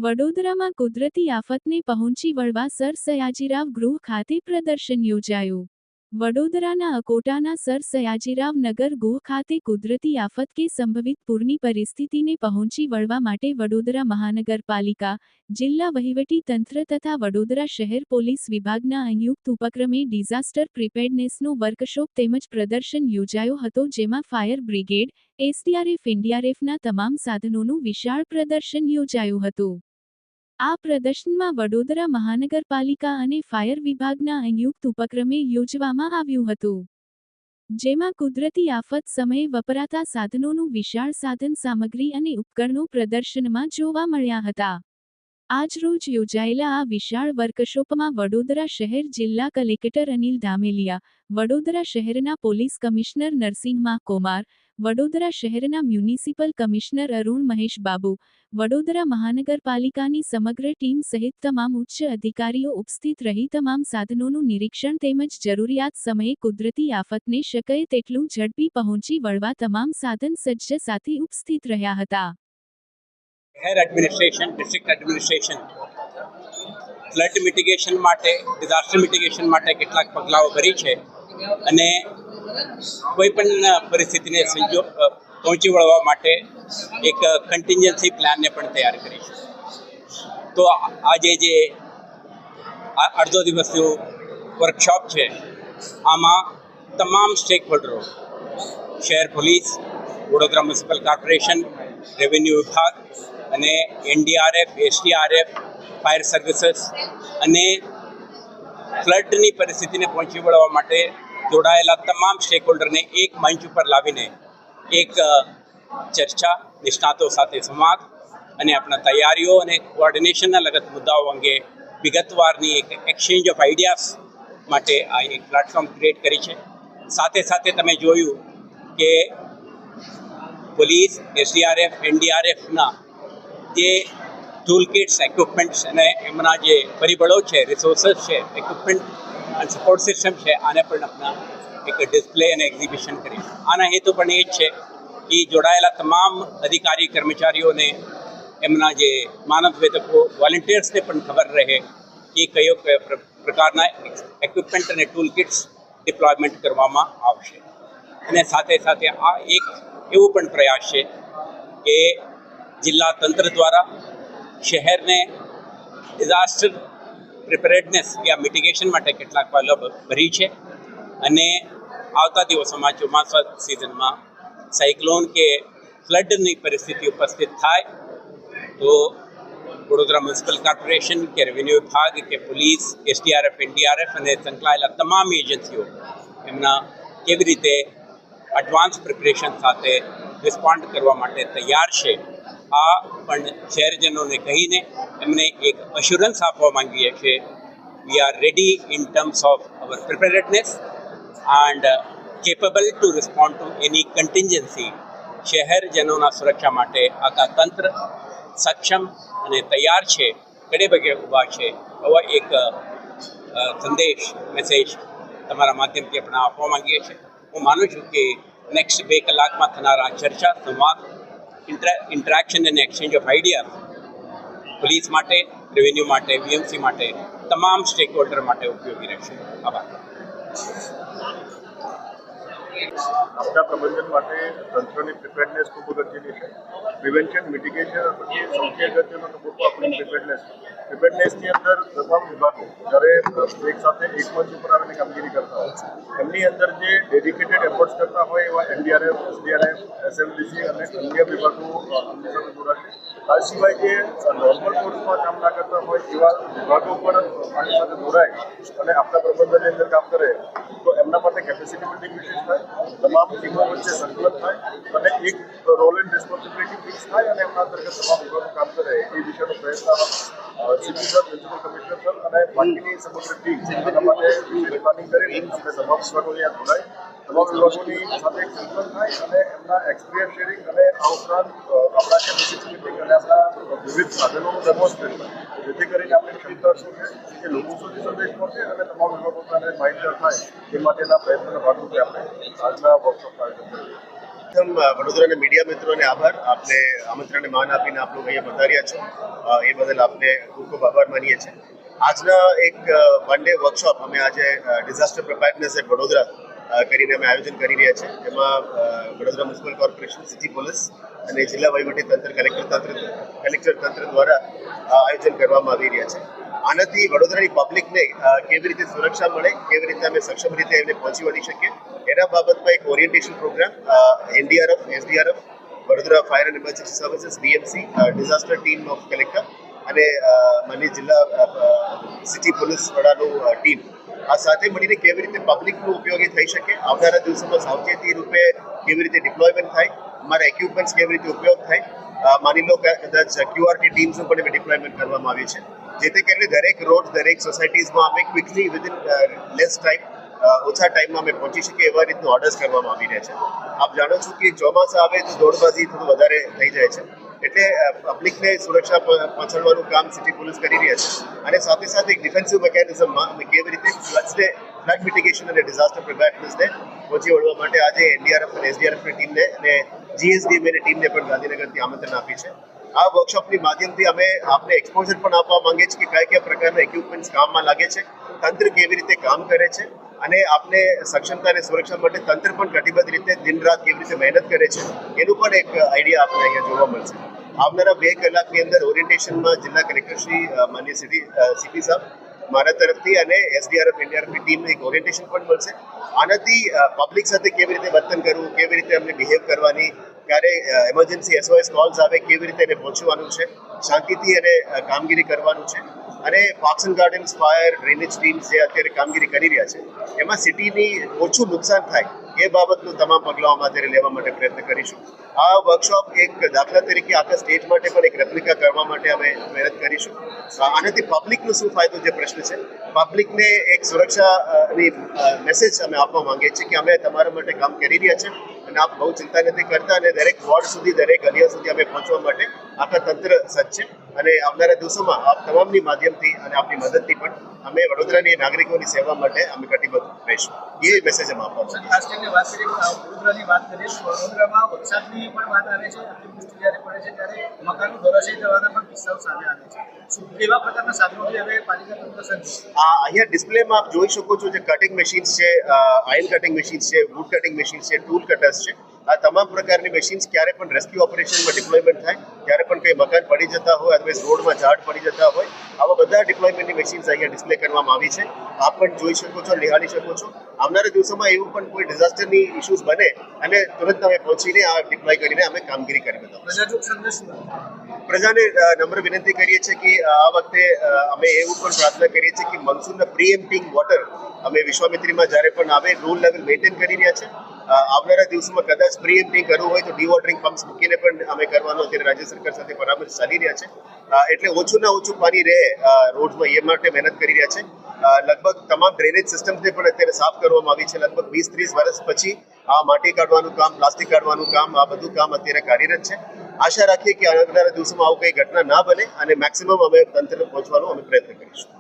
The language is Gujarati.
વડોદરામાં કુદરતી આફતને પહોંચી વળવા સર સયાજીરાવ ગૃહ ખાતે પ્રદર્શન યોજાયું। વડોદરાના અકોટાના સર સયાજીરાવ નગર ગૃહ ખાતે કુદરતી આફત કે સંભવિત પૂરની પરિસ્થિતિને પહોંચી વળવા માટે વડોદરા મહાનગરપાલિકા, જિલ્લા વહીવટી તંત્ર તથા વડોદરા શહેર પોલીસ વિભાગના સંયુક્ત ઉપક્રમે ડિઝાસ્ટર પ્રિપેર્ડનેસનો વર્કશોપ તેમજ પ્રદર્શન યોજાયો હતો, જેમાં ફાયર બ્રિગેડ, એસડીઆરએફ, એનડીઆરએફના તમામ સાધનોનું વિશાળ પ્રદર્શન યોજાયું હતું। આ પ્રદર્શનમાં વડોદરા મહાનગરપાલિકા અને ફાયર વિભાગના સંયુક્ત ઉપક્રમે યોજવામાં આવ્યું હતું, જેમાં કુદરતી આફત સમયે વપરાતા સાધનોનું વિશાળ સાધન સામગ્રી અને ઉપકરણો પ્રદર્શનમાં જોવા મળ્યા હતા। આજરોજ યોજાયેલા આ વિશાળ વર્કશોપમાં વડોદરા શહેર જિલ્લા કલેક્ટર અનિલ ધામેલિયા, વડોદરા શહેરના પોલીસ કમિશનર નરસિંહ કુમાર, વડોદરા શહેરના મ્યુનિસિપલ કમિશનર અરુણ મહેશ બાબુ, વડોદરા મહાનગરપાલિકાની સમગ્ર ટીમ સહિત તમામ ઉચ્ચ અધિકારીઓ ઉપસ્થિત રહી તમામ સાધનોનું નિરીક્ષણ તેમજ જરૂરિયાત સમયે કુદરતી આફતને શક્ય તેટલું ઝડપી પહોંચી વળવા તમામ સાધન સજ્જ સાથે ઉપસ્થિત રહ્યા હતા। શહેર administration, district administration flood mitigation માટે, ડિઝાસ્ટર મિટિગેશન માટે કેટલાક પગલાઓ ભરી છે અને કોઈપણ પરિસ્થિતિને પહોંચી વળવા માટે એક કન્ટિન્જન્સી પ્લાનને પણ તૈયાર કરી છે। તો આજે જે અડધો દિવસનું વર્કશોપ છે, આમાં તમામ સ્ટેક હોલ્ડરો, શહેર police, Vadodara municipal corporation, revenue વિભાગ અને એનડીઆરએફ, એસડીઆરએફ, ફાયર સર્વિસીસ અને ફ્લડની પરિસ્થિતિને પહોંચી વળવા માટે જોડાયેલા તમામ સ્ટેક હોલ્ડરને એક મંચ ઉપર લાવીને એક ચર્ચા, નિષ્ણાતો સાથે સંવાદ અને આપણા તૈયારીઓ અને કોઓર્ડિનેશનના લગત મુદ્દાઓ અંગે વિગતવારની એક એક્સચેન્જ ઓફ આઈડિયાઝ માટે આ એક પ્લેટફોર્મ ક્રિએટ કરી છે। સાથે સાથે તમે જોયું કે પોલીસ, એસડીઆરએફ, એનડીઆરએફના જે ટૂલ કિટ્સ, ઇક્વિપમેન્ટ્સ અને એમના જે પરિબળો છે, રિસોર્સિસ છે, ઇક્વિપમેન્ટ અને સપોર્ટ સિસ્ટમ છે, આને પણ આપણા એક ડિસ્પ્લે અને એક્ઝિબિશન કરી। આના હેતુ પણ એ જ છે કે જોડાયેલા તમામ અધિકારી કર્મચારીઓને, એમના જે માનવવેદકો, વોલેન્ટિયર્સને પણ ખબર રહે કે કયો પ્રકારના ઇક્વિપમેન્ટ અને ટૂલ કિટ્સ ડિપ્લોયમેન્ટ કરવામાં આવશે। અને સાથે સાથે આ એક એવું પણ પ્રયાસ છે કે જિલ્લા તંત્ર દ્વારા શહેરને ડિઝાસ્ટર પ્રિપેરેડનેસ યા મિટિગેશન માટે કેટલાક પગલાં ભરી છે અને આવતા દિવસોમાં ચોમાસા સિઝનમાં સાયક્લોન કે ફ્લડની પરિસ્થિતિ ઉપસ્થિત થાય તો વડોદરા મ્યુનિસિપલ કોર્પોરેશન કે રેવન્યુ વિભાગ કે પોલીસ, એસડીઆરએફ, એનડીઆરએફ અને સંકળાયેલા તમામ એજન્સીઓ એમના કેવી રીતે એડવાન્સ પ્રિપરેશન સાથે રિસ્પોન્ડ કરવા માટે તૈયાર છે, આ પણ શહેરજનોને કહીને એમને એક અશ્યોરન્સ આપવા માંગીએ છીએ we are ready in terms of our preparedness and capable to respond to any contingency. શહેરજનોના સુરક્ષા માટે આખા તંત્ર સક્ષમ અને તૈયાર છે, ઘડે પગે ઊભા છે, એવો એક સંદેશ, મેસેજ તમારા માધ્યમથી આપણે આપવા માંગીએ છીએ। હું માનું છું કે નેક્સ્ટ 2 કલાકમાં થનારા ચર્ચા, સંવાદ, ઇન્ટરેક્શન અને એક્સચેન્જ ઓફ આઈડિયા પોલીસ માટે, રેવન્યુ માટે, વીએમસી માટે, તમામ સ્ટેક હોલ્ડર માટે ઉપયોગી રહેશે। આભાર। આપણા પ્રબંધન માટે તંત્રની પ્રિપેરનેસ ખૂબ અગત્યની છે। પ્રિવેન્શન, મિટિગેશન પછી સૌથી અગત્યનો તબક્કો આપણી પ્રિપેરનેસની અંદર તમામ વિભાગો જ્યારે એક સાથે એક મંચ ઉપર આવીને કામગીરી કરતા હોય, એમની અંદર જે ડેડિકેટેડ એફર્ટ્સ કરતા હોય એવા એનડીઆરએફ, એસડીઆરએફ, એસએમડીસી અને અન્ય વિભાગો આમની સાથે જોડાશે। આ સિવાય જે નોર્મલ કોર્સમાં કામ ના કરતા હોય એવા વિભાગો પણ આની સાથે જોડાય અને આપણા પ્રબંધનની અંદર કામ કરે તો એમના માટે કેપેસિટી બિલ્ડિંગ વિશેષ થાય, તમામ ટીમો વચ્ચે સંકલન થાય અને એક રોલ એન્ડ રિસ્પોન્સિબિલિટી ફિક્સ થાય અને એમના અંતર્ગત તમામ વિભાગો કામ કરે એ વિશેનો પ્રયત્ન CP sir, principal commissioner sir અને બાકીની સમગ્ર ટીમ એના માટે વિશેષ પ્લાનિંગ કરી આપણે તમામ વિભાગો ત્યાં જોડાય, તમામ વિભાગોની સાથે એક સંકલન થાય અને એમના એક્સપિરિયન્સ શેરિંગ અને આ ઉપરાંત આપણા કેપેસિટી બિલ્ડિંગ અને આપણા વિવિધ સાધનોનું ડેમોન્સ્ટ્રેશન, જેથી કરીને આપણી ક્ષમતા શું છે એ લોકો સુધી સંદેશ પહોંચે અને તમામ વિભાગો માહિતગાર થાય એ માટેના પ્રયત્નોના ભાગરૂપે આપણે આજના વર્કશોપનું આયોજન કરીએ। વડોદરાના મીડિયા મિત્રોને આભાર. આપને આમંત્રણને માન આપીને આપ લોકો અહીંયા પધાર્યા છો, એ બદલ આપને ખૂબ ખૂબ આભાર માનીએ છીએ. આજના એક વન ડે વર્કશોપ અમે આજે ડિઝાસ્ટર પ્રિપેરનેસ એટ વડોદરા કરીને અમે આયોજન કરી રહ્યા છીએ. એમાં Vadodara municipal corporation, city police અને જિલ્લા વહીવટી તંત્ર, કલેક્ટર તંત્ર દ્વારા આયોજન કરવામાં આવી રહ્યા છે. આનાથી વડોદરાની પબ્લિકને કેવી રીતે સુરક્ષા મળે, કેવી રીતે અમે સક્ષમ રીતે એમને પહોંચી વળી શકીએ, એના બાબતમાં એક orientation programme NDRF, SDRF, Vadodara fire and emergency services, BMC, disaster team of collector અને માનનીય જિલ્લા સિટી પોલીસ વડાનું ટીમ, આ સાથે મળીને કેવી રીતે પબ્લિકનું ઉપયોગી થઈ શકે, આવનારા દિવસોમાં સાવચેતી રૂપે કેવી રીતે ડિપ્લોયમેન્ટ થાય, અમારા ઇક્વિપમેન્ટ્સ કેવી રીતે ઉપયોગ થાય. માની લો કદાચ ક્યુઆરટી ટીમ્સનું પણ ડિપ્લોયમેન્ટ કરવામાં આવ્યું છે, જેથી કરીને દરેક રોડ, દરેક સોસાયટીઝમાં અમે ક્વિકલી વિધિન લેસ ટાઈમ, ઓછા ટાઈમમાં અમે પહોંચી શકીએ એવા રીતનું ઓર્ડર્સ કરવામાં આવી રહ્યા છે. આપ જાણો છો કે ચોમાસા આવે તો દોડબાજી થોડું વધારે થઈ જાય છે, એટલે પબ્લિકને સુરક્ષા પહોંચાડવાનું કામ સિટી પોલીસ કરી રહ્યા છે. અને સાથે સાથે એક ડિફેન્સિવ મિકેનિઝમમાં અમે કેવી રીતે ફ્લડ મિટિગેશન અને ડિઝાસ્ટર પ્રિપેરનેસને પહોંચી વળવા માટે આજે એનડીઆરએફ અને એસડીઆરએફની ટીમને અને જીએસડીએમની ટીમને પણ ગાંધીનગરથી આમંત્રણ આપી છે. આ વર્કશોપની માધ્યમથી અમે આપને એક્સપોઝર પણ આપવા માંગીએ છીએ કે કયા પ્રકારના ઇક્વિપમેન્ટ્સ કામમાં લાગે છે, તંત્ર કેવી રીતે કામ કરે છે, અને આપને સક્ષમતા અને સુરક્ષા માટે તંત્ર પણ કટિબદ્ધ રીતે દિન રાત કેવી રીતે મહેનત કરે છે, એનું પણ એક આઈડિયા આપને અહીંયા જોવા મળશે. આવનારા 2 કલાકની અંદર ઓરિએન્ટેશનમાં જિલ્લા કલેક્ટરશ્રી, માનનીય સીપી સાહેબ, મારા તરફથી અને એસડીઆરએફ, એનડીઆરએફની ટીમને એક ઓરિએન્ટેશન પણ મળશે. આનાથી પબ્લિક સાથે કેવી રીતે વર્તન કરવું, કેવી રીતે અમને બિહેવ કરવાની, ક્યારે એમરજન્સી SOS કોલ્સ આવે કેવી રીતે એને પહોંચવાનું છે, શાંતિથી એને કામગીરી કરવાનું છે. અને parks and gardens, fire, drainage teams જે અત્યારે કામગીરી કરી રહ્યા છે, એમાં સિટીની ઓછું નુકસાન થાય એ બાબતનું તમામ પગલાઓ અમે અત્યારે લેવા માટે પ્રયત્ન કરીશું. આ વર્કશોપ એક દાખલા તરીકે આખા સ્ટેટ માટે પણ એક રેપ્લિકા કરવા માટે અમે મહેનત કરીશું. આનાથી પબ્લિકનો શું ફાયદો, જે પ્રશ્ન છે, પબ્લિકને એક સુરક્ષાની મેસેજ અમે આપવા માંગીએ છીએ કે અમે તમારા માટે કામ કરી રહ્યા છીએ અને આપ બહુ ચિંતા નથી કરતા, અને દરેક વોર્ડ સુધી, દરેક ગલિયા સુધી અમે પહોંચવા માટે આખા તંત્ર સજ્જ છે. અને આવનારા દિવસોમાં આપ તમામની માધ્યમથી અને આપની મદદથી પણ અમે વડોદરાની નાગરિકોની સેવા માટે અમે કટિબદ્ધ રહીશું. એ મેસેજ અમે આપવા માંગીએ છીએ. ખાસ કરીને વાત કરીએ વડોદરાની વાત કરીએ તો વડોદરામાં વરસાદની પણ વાત આવે છે, અતિવૃષ્ટિ જ્યારે પડે છે ત્યારે મકાનો ધરાશાયી થવાના પણ કિસ્સાઓ સામે આવે છે. કેવા પ્રકારના સાધનોથી હવે પાલિકા તંત્ર સજ્જ? અહીંયા ડિસ્પ્લેમાં આપ જોઈ શકો છો, જે કટિંગ મશીન્સ છે, આયર્ન કટિંગ મશીન્સ છે, વુડ કટિંગ મશીન્સ છે, ટૂલ કટર્સ છે, આ તમામ પ્રકારની મશીન્સ ક્યારે પણ રેસ્ક્યુ ઓપરેશનમાં ડિપ્લોયમેન્ટ થાય, ત્યારે પણ કંઈ મકાન પડી જતા હોય, અદરવાઇઝ રોડમાં ઝાડ પડી જતા હોય, આવા બધા ડિપ્લોયમેન્ટની મશીન્સ અહીંયા ડિસ્પ્લે કરવામાં આવી છે. આપ પણ જોઈ શકો છો, નિહાળી શકો છો. આવનારા દિવસોમાં એવું પણ કોઈ ડિઝાસ્ટરની ઇશ્યુઝ બને અને તુરંત અમે પહોંચીને આ ડિપ્લોય કરીને અમે કામગીરી કરી બતાવીશું. પ્રજાને નમ્ર વિનંતી કરીએ છીએ કે આ વખતે અમે એવું પણ પ્રાર્થના કરીએ છીએ કે મોન્સૂનના પ્રીએમ્પ્ટિંગ વોટર અમે વિશ્વામિત્રીમાં જ્યારે પણ આવે રૂલ લેવલ મેન્ટેન કરી રહ્યા છે. આવનારા દિવસોમાં કદાચ પ્રીએમ્પ્ટિંગ કરવું હોય તો ડીવોટરિંગ પમ્પ્સ મૂકીને પણ અમે કરવાનું અત્યારે રાજ્ય સરકાર સાથે પરામર્શ ચાલી રહ્યા છે. એટલે ઓછું પાણી રહે રોડમાં, એ માટે મહેનત કરી રહ્યા છે. લગભગ તમામ ડ્રેનેજ સિસ્ટમ્સને પણ અત્યારે સાફ કરવામાં આવી છે. લગભગ 20-30 વર્ષ પછી આ માટી કાઢવાનું કામ, પ્લાસ્ટિક કાઢવાનું કામ, આ બધું કામ અત્યારે કાર્યરત છે. આશા રાખીએ કે આવનારા દિવસોમાં આવું કંઈ ઘટના ના બને અને મેક્સિમમ અમે તંત્રને પહોંચવાનો અમે પ્રયત્ન કરીશું.